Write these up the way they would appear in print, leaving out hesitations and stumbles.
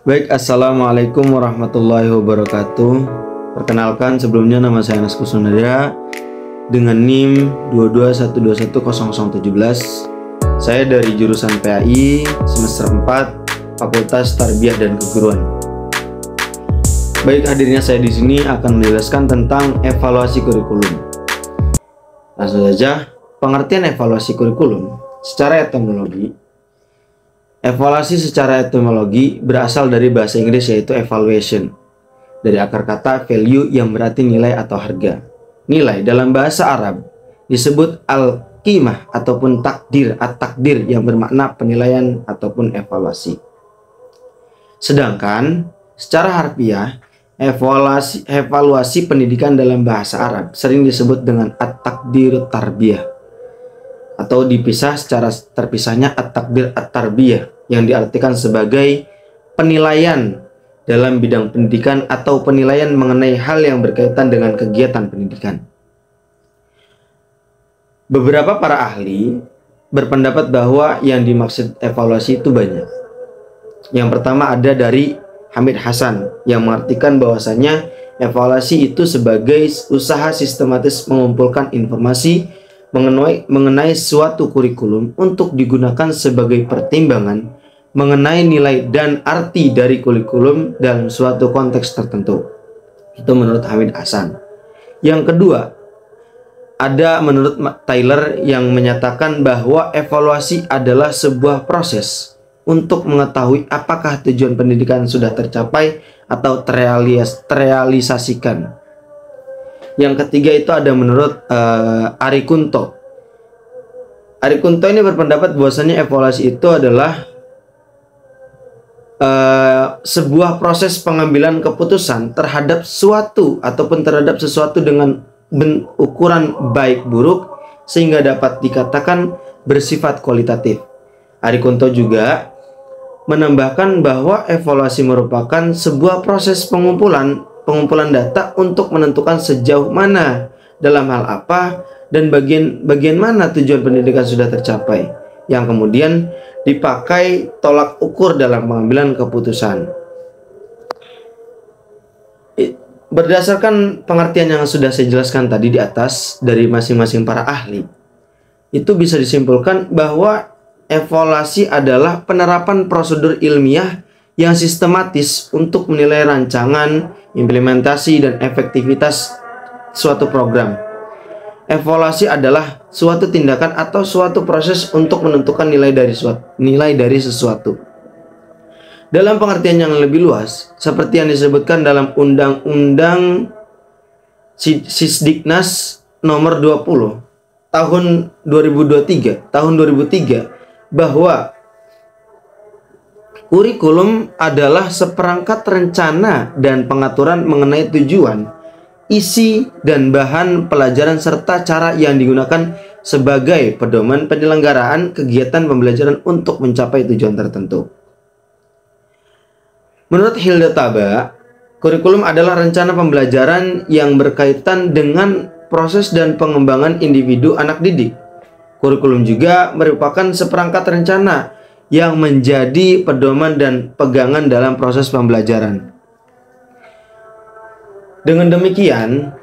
Baik, assalamualaikum warahmatullahi wabarakatuh. Perkenalkan, sebelumnya nama saya Anas Kusnandar dengan NIM 221210017. Saya dari jurusan PAI semester 4 Fakultas Tarbiyah dan Keguruan. Baik, hadirnya saya di sini akan menjelaskan tentang evaluasi kurikulum. Langsung saja, pengertian evaluasi kurikulum secara etimologi. Evaluasi secara etimologi berasal dari bahasa Inggris yaitu evaluation, dari akar kata value yang berarti nilai atau harga. Nilai dalam bahasa Arab disebut al-qimah ataupun takdir, at-takdir yang bermakna penilaian ataupun evaluasi. Sedangkan secara harfiah, evaluasi pendidikan dalam bahasa Arab sering disebut dengan at-takdir tarbiyah, atau dipisah secara terpisahnya at-takdir at-tarbiyah yang diartikan sebagai penilaian dalam bidang pendidikan atau penilaian mengenai hal yang berkaitan dengan kegiatan pendidikan. Beberapa para ahli berpendapat bahwa yang dimaksud evaluasi itu banyak. Yang pertama ada dari Hamid Hasan yang mengartikan bahwasanya evaluasi itu sebagai usaha sistematis mengumpulkan informasi mengenai suatu kurikulum untuk digunakan sebagai pertimbangan mengenai nilai dan arti dari kurikulum dalam suatu konteks tertentu. Itu menurut Hamid Hasan. Yang kedua, ada menurut Taylor yang menyatakan bahwa evaluasi adalah sebuah proses untuk mengetahui apakah tujuan pendidikan sudah tercapai atau terrealisasikan. Yang ketiga itu ada menurut Ari Kunto. Ari Kunto ini berpendapat bahwasanya evaluasi itu adalah sebuah proses pengambilan keputusan terhadap suatu ataupun terhadap sesuatu dengan ukuran baik buruk sehingga dapat dikatakan bersifat kualitatif. Ari Kunto juga menambahkan bahwa evaluasi merupakan sebuah proses pengumpulan data untuk menentukan sejauh mana, dalam hal apa, dan bagian mana tujuan pendidikan sudah tercapai, yang kemudian dipakai tolak ukur dalam pengambilan keputusan. Berdasarkan pengertian yang sudah saya jelaskan tadi di atas dari masing-masing para ahli, itu bisa disimpulkan bahwa evaluasi adalah penerapan prosedur ilmiah yang sistematis untuk menilai rancangan, implementasi, dan efektivitas suatu program. Evaluasi adalah suatu tindakan atau suatu proses untuk menentukan nilai dari sesuatu. Dalam pengertian yang lebih luas, seperti yang disebutkan dalam Undang-Undang Sisdiknas nomor 20 tahun 2003 bahwa kurikulum adalah seperangkat rencana dan pengaturan mengenai tujuan, isi, dan bahan pelajaran serta cara yang digunakan sebagai pedoman penyelenggaraan kegiatan pembelajaran untuk mencapai tujuan tertentu. Menurut Hilda Taba, kurikulum adalah rencana pembelajaran yang berkaitan dengan proses dan pengembangan individu anak didik. Kurikulum juga merupakan seperangkat rencana yang menjadi pedoman dan pegangan dalam proses pembelajaran. Dengan demikian,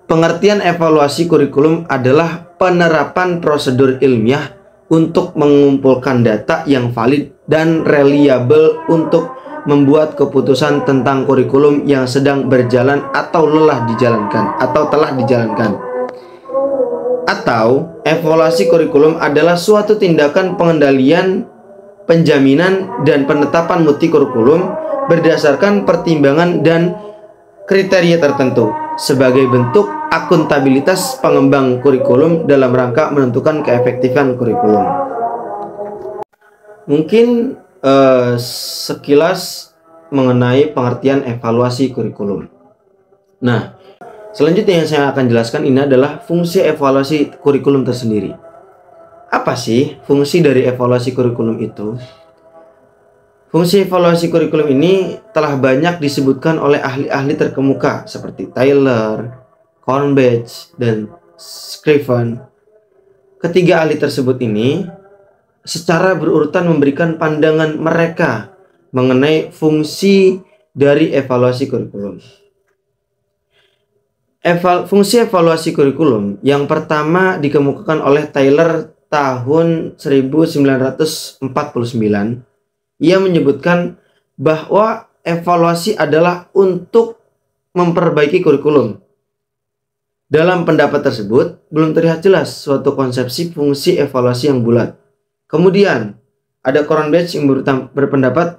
pengertian evaluasi kurikulum adalah penerapan prosedur ilmiah untuk mengumpulkan data yang valid dan reliable untuk membuat keputusan tentang kurikulum yang sedang berjalan atau telah dijalankan. Atau evaluasi kurikulum adalah suatu tindakan pengendalian, penjaminan, dan penetapan mutu kurikulum berdasarkan pertimbangan dan kriteria tertentu sebagai bentuk akuntabilitas pengembang kurikulum dalam rangka menentukan keefektifan kurikulum. Mungkin sekilas mengenai pengertian evaluasi kurikulum. Nah, selanjutnya yang saya akan jelaskan ini adalah fungsi evaluasi kurikulum tersendiri. Apa sih fungsi dari evaluasi kurikulum itu? Fungsi evaluasi kurikulum ini telah banyak disebutkan oleh ahli-ahli terkemuka seperti Taylor, Cornbach, dan Scriven. Ketiga ahli tersebut ini secara berurutan memberikan pandangan mereka mengenai fungsi dari evaluasi kurikulum. Fungsi evaluasi kurikulum yang pertama dikemukakan oleh Taylor tahun 1949. Ia menyebutkan bahwa evaluasi adalah untuk memperbaiki kurikulum. Dalam pendapat tersebut, belum terlihat jelas suatu konsepsi fungsi evaluasi yang bulat. Kemudian, ada Cornbach yang berpendapat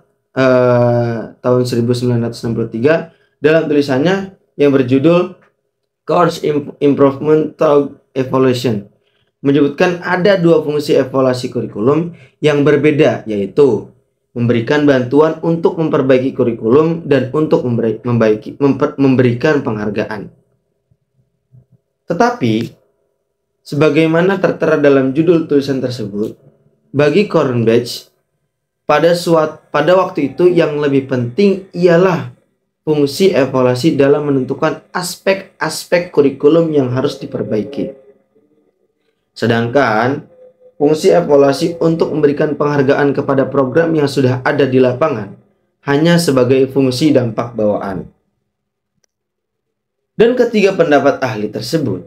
tahun 1963 dalam tulisannya yang berjudul Course Improvement Through Evaluation, menyebutkan ada dua fungsi evaluasi kurikulum yang berbeda, yaitu memberikan bantuan untuk memperbaiki kurikulum dan untuk memberikan penghargaan. Tetapi, sebagaimana tertera dalam judul tulisan tersebut, bagi Cornbach, pada waktu itu yang lebih penting ialah fungsi evaluasi dalam menentukan aspek-aspek kurikulum yang harus diperbaiki. Sedangkan fungsi evaluasi untuk memberikan penghargaan kepada program yang sudah ada di lapangan hanya sebagai fungsi dampak bawaan. Dan ketiga pendapat ahli tersebut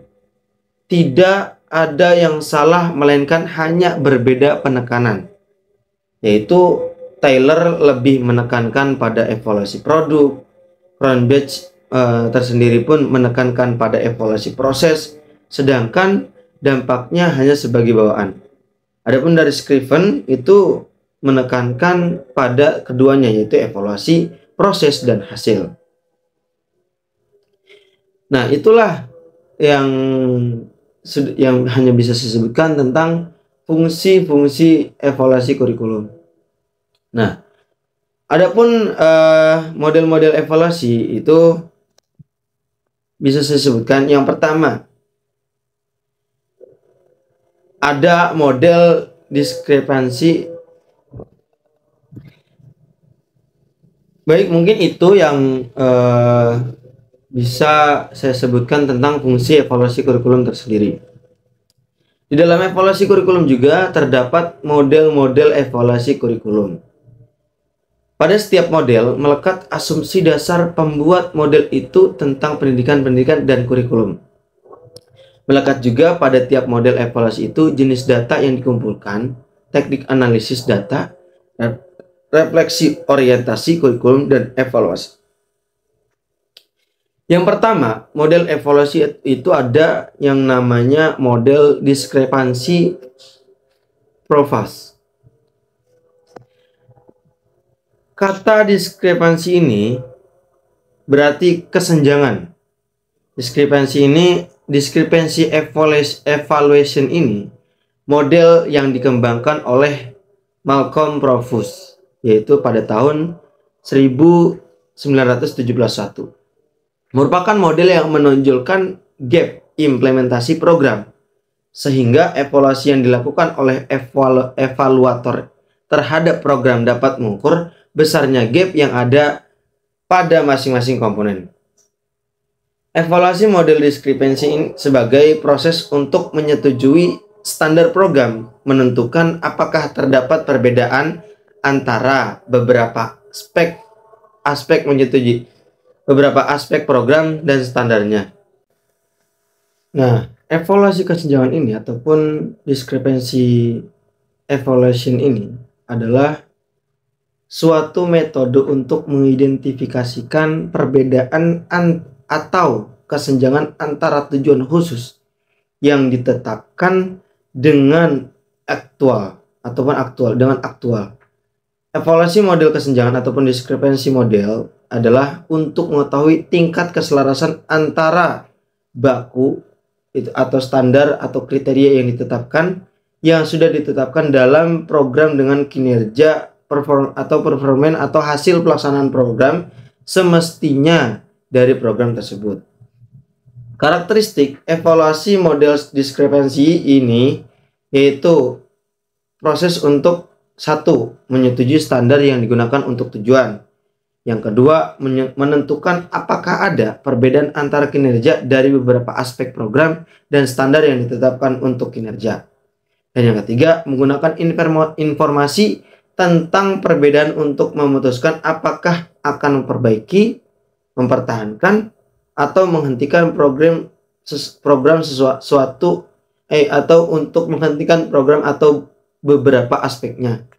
tidak ada yang salah, melainkan hanya berbeda penekanan, yaitu Taylor lebih menekankan pada evaluasi produk, Cornbach tersendiri pun menekankan pada evaluasi proses, sedangkan dampaknya hanya sebagai bawaan. Adapun dari Scriven itu menekankan pada keduanya, yaitu evaluasi proses dan hasil. Nah, itulah yang hanya bisa saya sebutkan tentang fungsi-fungsi evaluasi kurikulum. Nah, adapun model-model evaluasi itu bisa saya sebutkan. Yang pertama, ada model diskrepansi. Baik, mungkin itu yang bisa saya sebutkan tentang fungsi evaluasi kurikulum tersendiri. Di dalam evaluasi kurikulum juga terdapat model-model evaluasi kurikulum. Pada setiap model melekat asumsi dasar pembuat model itu tentang pendidikan dan kurikulum. Melekat juga pada tiap model evaluasi itu jenis data yang dikumpulkan, teknik analisis data, refleksi orientasi kurikulum, dan evaluasi. Yang pertama, model evaluasi itu ada yang namanya model diskrepansi Provast. Kata diskrepansi ini berarti kesenjangan. Diskrepansi evaluation ini model yang dikembangkan oleh Malcolm Provust, yaitu pada tahun 1971. Merupakan model yang menonjolkan gap implementasi program, sehingga evaluasi yang dilakukan oleh evaluator terhadap program dapat mengukur besarnya gap yang ada pada masing-masing komponen. Evaluasi model diskrepansi ini sebagai proses untuk menyetujui standar program, menentukan apakah terdapat perbedaan antara beberapa aspek menyetujui beberapa aspek program dan standarnya. Nah, evaluasi kesenjangan ini ataupun diskrepansi evaluation ini adalah suatu metode untuk mengidentifikasikan perbedaan atau kesenjangan antara tujuan khusus yang ditetapkan dengan aktual. Evaluasi model kesenjangan ataupun diskrepansi model adalah untuk mengetahui tingkat keselarasan antara baku atau standar atau kriteria yang sudah ditetapkan dalam program dengan kinerja performan atau hasil pelaksanaan program semestinya dari program tersebut. Karakteristik evaluasi model diskrepansi ini yaitu proses untuk satu, menyetujui standar yang digunakan untuk tujuan. Yang kedua, menentukan apakah ada perbedaan antara kinerja dari beberapa aspek program dan standar yang ditetapkan untuk kinerja. Dan yang ketiga, menggunakan informasi tentang perbedaan untuk memutuskan apakah akan memperbaiki, mempertahankan, atau menghentikan program sesuatu atau untuk menghentikan program atau beberapa aspeknya.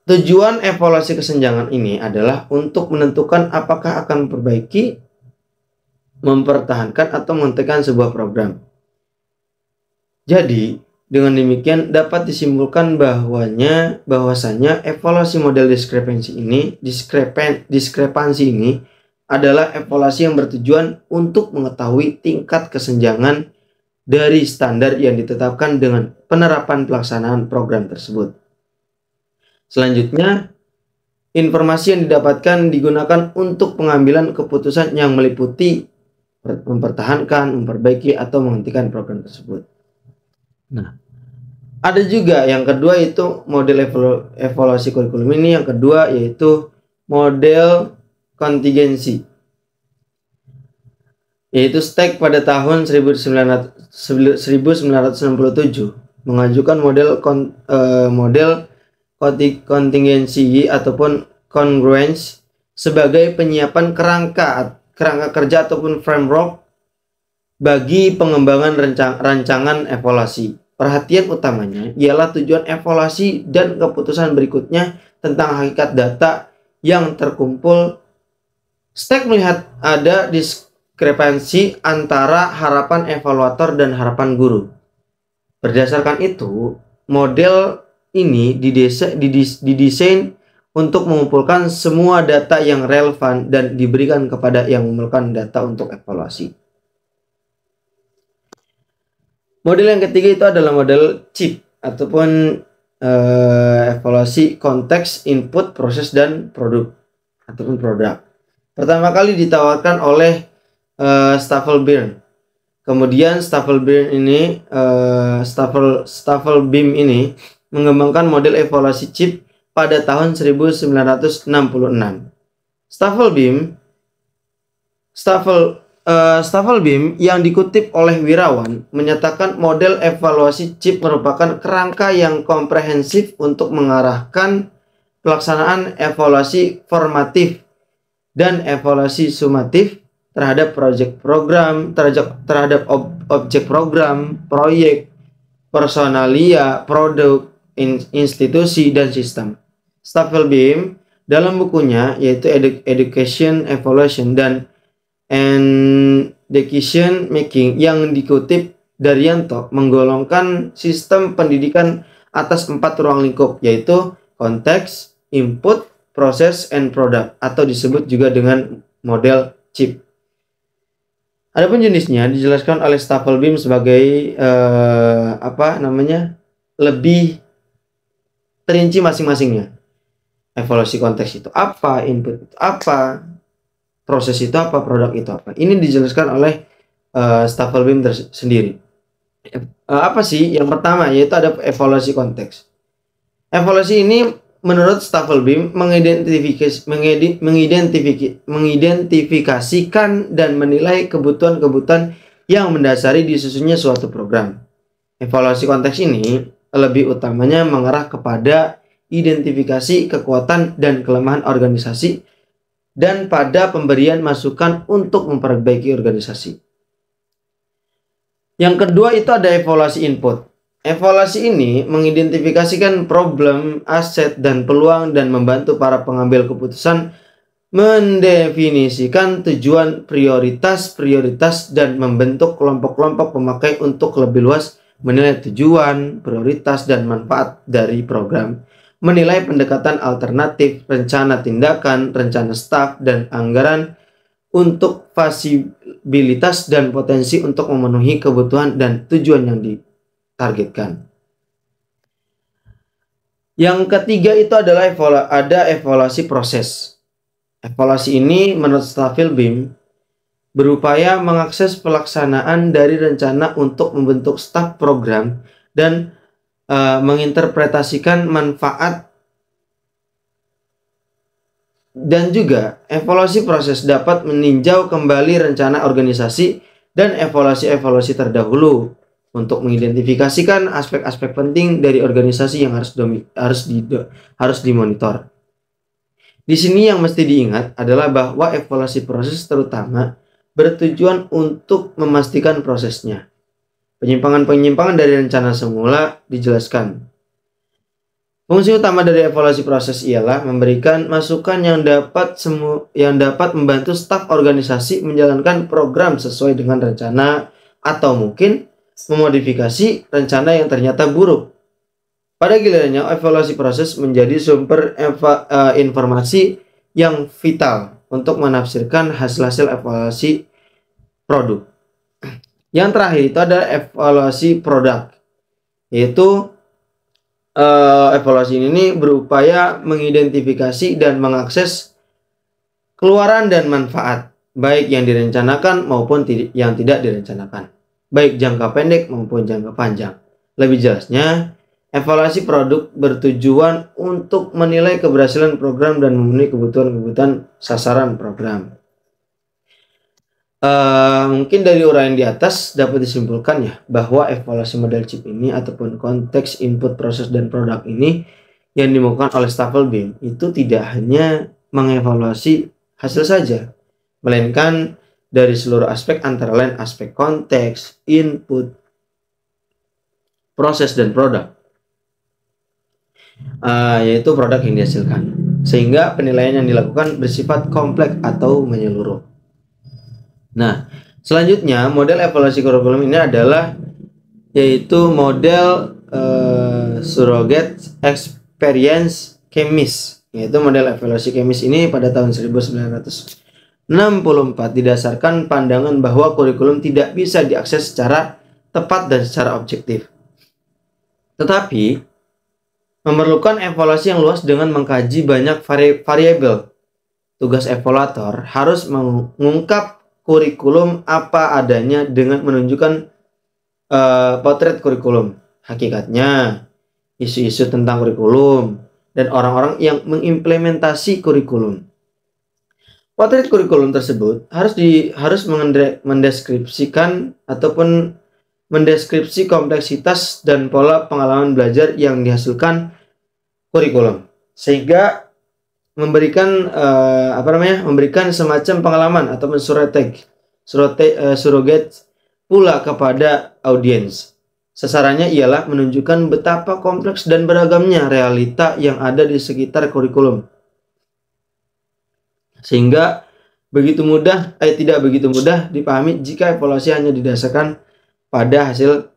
Tujuan evaluasi kesenjangan ini adalah untuk menentukan apakah akan memperbaiki, mempertahankan, atau menghentikan sebuah program. Jadi, dengan demikian dapat disimpulkan bahwasanya evaluasi model diskrepansi ini adalah evaluasi yang bertujuan untuk mengetahui tingkat kesenjangan dari standar yang ditetapkan dengan penerapan pelaksanaan program tersebut. Selanjutnya, informasi yang didapatkan digunakan untuk pengambilan keputusan yang meliputi mempertahankan, memperbaiki, atau menghentikan program tersebut. Nah, ada juga yang kedua itu model evaluasi kurikulum ini. Yang kedua yaitu model kontingensi, yaitu Steck pada tahun 1967 mengajukan model kontingensi ataupun congruence sebagai penyiapan kerangka kerja ataupun framework bagi pengembangan rancangan evaluasi. Perhatian utamanya ialah tujuan evaluasi dan keputusan berikutnya tentang hakikat data yang terkumpul. Steck melihat ada diskrepansi antara harapan evaluator dan harapan guru. Berdasarkan itu, model ini didesain untuk mengumpulkan semua data yang relevan dan diberikan kepada yang mengumpulkan data untuk evaluasi. Model yang ketiga itu adalah model CIP ataupun evaluasi konteks, input, proses, dan produk ataupun produk. Pertama kali ditawarkan oleh Staffelbeam. Kemudian Staffelbeam ini mengembangkan model evaluasi CIP pada tahun 1966. Staffelbeam yang dikutip oleh Wirawan menyatakan model evaluasi CIP merupakan kerangka yang komprehensif untuk mengarahkan pelaksanaan evaluasi formatif dan evaluasi sumatif terhadap objek program, proyek, personalia, produk, institusi, dan sistem. Staffelbeam dalam bukunya yaitu Education Evaluation and Decision Making yang dikutip Daryanto menggolongkan sistem pendidikan atas 4 ruang lingkup, yaitu konteks, input, proses, and product, atau disebut juga dengan model CIP. Adapun jenisnya dijelaskan oleh Staffelbeam sebagai lebih terinci masing-masingnya. Evaluasi konteks itu apa, input itu apa, proses itu apa, produk itu apa. Ini dijelaskan oleh Staffelbeam sendiri. Apa sih? Yang pertama yaitu ada evaluasi konteks. Evaluasi ini menurut Staffelbeam mengidentifikasikan dan menilai kebutuhan-kebutuhan yang mendasari disusunnya suatu program. Evaluasi konteks ini lebih utamanya mengarah kepada identifikasi kekuatan dan kelemahan organisasi dan pada pemberian masukan untuk memperbaiki organisasi. Yang kedua itu ada evaluasi input. Evaluasi ini mengidentifikasikan problem, aset, dan peluang dan membantu para pengambil keputusan mendefinisikan tujuan, prioritas, dan membentuk kelompok-kelompok pemakai untuk lebih luas menilai tujuan, prioritas, dan manfaat dari program, menilai pendekatan alternatif, rencana tindakan, rencana staf, dan anggaran untuk fasilitas dan potensi untuk memenuhi kebutuhan dan tujuan yang ditargetkan. Yang ketiga itu adalah evaluasi proses. Evaluasi ini menurut Staffelbeam berupaya mengakses pelaksanaan dari rencana untuk membentuk staf program dan menginterpretasikan manfaat, dan juga evaluasi proses dapat meninjau kembali rencana organisasi dan evaluasi terdahulu. untuk mengidentifikasikan aspek-aspek penting dari organisasi yang harus dimonitor. Di sini yang mesti diingat adalah bahwa evaluasi proses terutama bertujuan untuk memastikan prosesnya. Penyimpangan-penyimpangan dari rencana semula dijelaskan. Fungsi utama dari evaluasi proses ialah memberikan masukan yang dapat membantu staf organisasi menjalankan program sesuai dengan rencana atau mungkin memodifikasi rencana yang ternyata buruk. Pada gilirannya, evaluasi proses menjadi sumber informasi yang vital untuk menafsirkan hasil-hasil evaluasi produk. Yang terakhir itu adalah evaluasi produk, yaitu evaluasi ini berupaya mengidentifikasi dan mengakses keluaran dan manfaat, baik yang direncanakan maupun yang tidak direncanakan, baik jangka pendek maupun jangka panjang. Lebih jelasnya, evaluasi produk bertujuan untuk menilai keberhasilan program dan memenuhi kebutuhan sasaran program. Mungkin dari uraian di atas dapat disimpulkan ya bahwa evaluasi model chip ini ataupun konteks input proses dan produk ini yang dilakukan oleh Staffel BIM itu tidak hanya mengevaluasi hasil saja, melainkan dari seluruh aspek antara lain aspek konteks, input, proses dan produk, yaitu produk yang dihasilkan, sehingga penilaian yang dilakukan bersifat kompleks atau menyeluruh. Nah, selanjutnya model evaluasi kurikulum ini adalah yaitu model surrogate experience chemis, yaitu model evaluasi chemis ini pada tahun 1964 didasarkan pandangan bahwa kurikulum tidak bisa diakses secara tepat dan secara objektif, tetapi memerlukan evaluasi yang luas dengan mengkaji banyak variabel. Tugas evaluator harus mengungkap kurikulum apa adanya dengan menunjukkan potret kurikulum, hakikatnya, isu-isu tentang kurikulum, dan orang-orang yang mengimplementasi kurikulum. Potret kurikulum tersebut harus mendeskripsikan ataupun mendeskripsi kompleksitas dan pola pengalaman belajar yang dihasilkan kurikulum, sehingga memberikan semacam pengalaman atau surrogate pula kepada audiens. Sasarannya ialah menunjukkan betapa kompleks dan beragamnya realita yang ada di sekitar kurikulum, sehingga tidak begitu mudah dipahami jika evaluasi hanya didasarkan pada hasil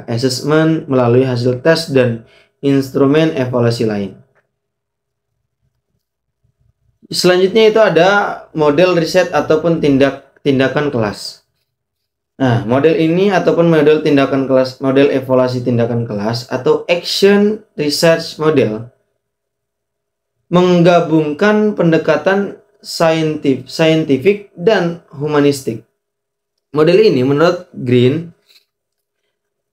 assessment melalui hasil tes dan instrumen evaluasi lain. Selanjutnya itu ada model riset ataupun tindakan kelas. Nah, model ini ataupun model tindakan kelas, model evaluasi tindakan kelas atau action research model menggabungkan pendekatan saintifik dan humanistik. Model ini menurut Green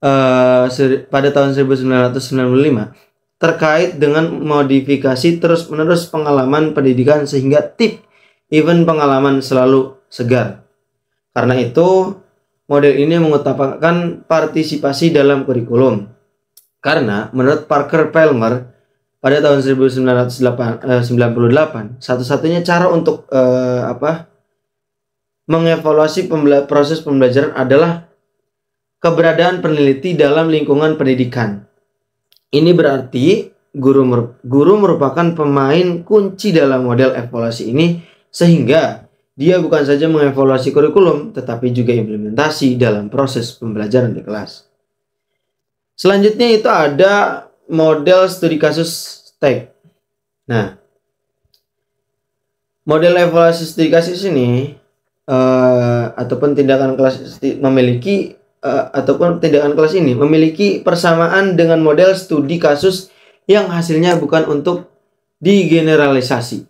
pada tahun 1995 terkait dengan modifikasi terus-menerus pengalaman pendidikan sehingga even pengalaman selalu segar. Karena itu, model ini mengutamakan partisipasi dalam kurikulum. Karena menurut Parker Palmer pada tahun 1998, satu-satunya cara untuk mengevaluasi proses pembelajaran adalah keberadaan peneliti dalam lingkungan pendidikan. Ini berarti guru merupakan pemain kunci dalam model evaluasi ini, sehingga dia bukan saja mengevaluasi kurikulum tetapi juga implementasi dalam proses pembelajaran di kelas. Selanjutnya itu ada model studi kasus STEC. Nah, model evaluasi studi kasus ini ataupun tindakan kelas ini memiliki persamaan dengan model studi kasus yang hasilnya bukan untuk digeneralisasi.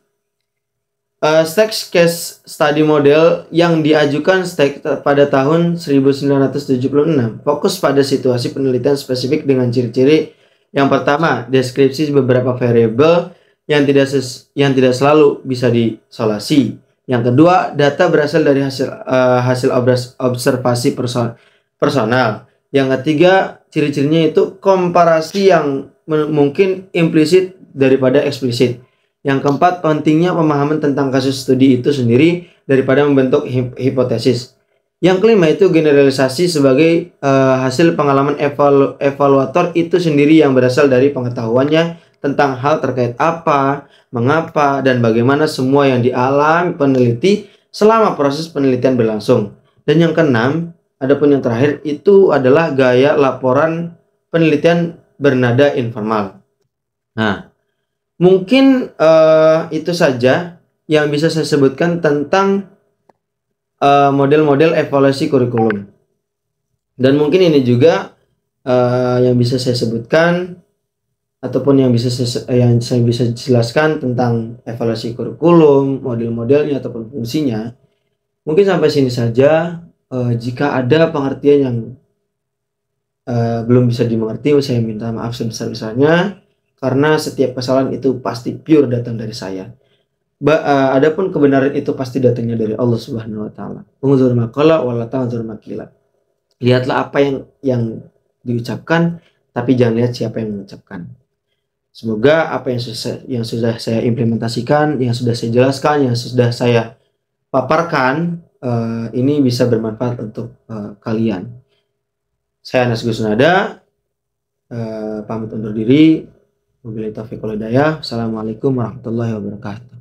STEC Case Study Model yang diajukan STEC pada tahun 1976 fokus pada situasi penelitian spesifik dengan ciri-ciri. Yang pertama, deskripsi beberapa variabel yang tidak selalu bisa diisolasi. Yang kedua, data berasal dari hasil observasi personal. Yang ketiga, ciri-cirinya itu komparasi yang mungkin implisit daripada eksplisit. Yang keempat, pentingnya pemahaman tentang kasus studi itu sendiri daripada membentuk hipotesis. Yang kelima itu generalisasi sebagai hasil pengalaman evaluator itu sendiri yang berasal dari pengetahuannya tentang hal terkait apa, mengapa, dan bagaimana semua yang dialami peneliti selama proses penelitian berlangsung. Dan yang keenam, adapun yang terakhir itu adalah gaya laporan penelitian bernada informal. Nah, mungkin itu saja yang bisa saya sebutkan tentang model-model evaluasi kurikulum. Dan mungkin ini juga yang bisa saya sebutkan ataupun yang saya bisa jelaskan tentang evaluasi kurikulum, model-modelnya ataupun fungsinya. Mungkin sampai sini saja. Jika ada pengertian yang belum bisa dimengerti, saya minta maaf sebesar-besarnya, karena setiap kesalahan itu pasti pure datang dari saya. Adapun kebenaran itu pasti datangnya dari Allah Subhanahu wa taala. Unzur maqala wala tanzur maqila. Lihatlah apa yang diucapkan, tapi jangan lihat siapa yang mengucapkan. Semoga apa yang sudah saya implementasikan, yang sudah saya jelaskan, yang sudah saya paparkan ini bisa bermanfaat untuk kalian. Saya Anas Gusnada, pamit undur diri. Wabillahi taufiq wal hidayah. Assalamualaikum warahmatullahi wabarakatuh.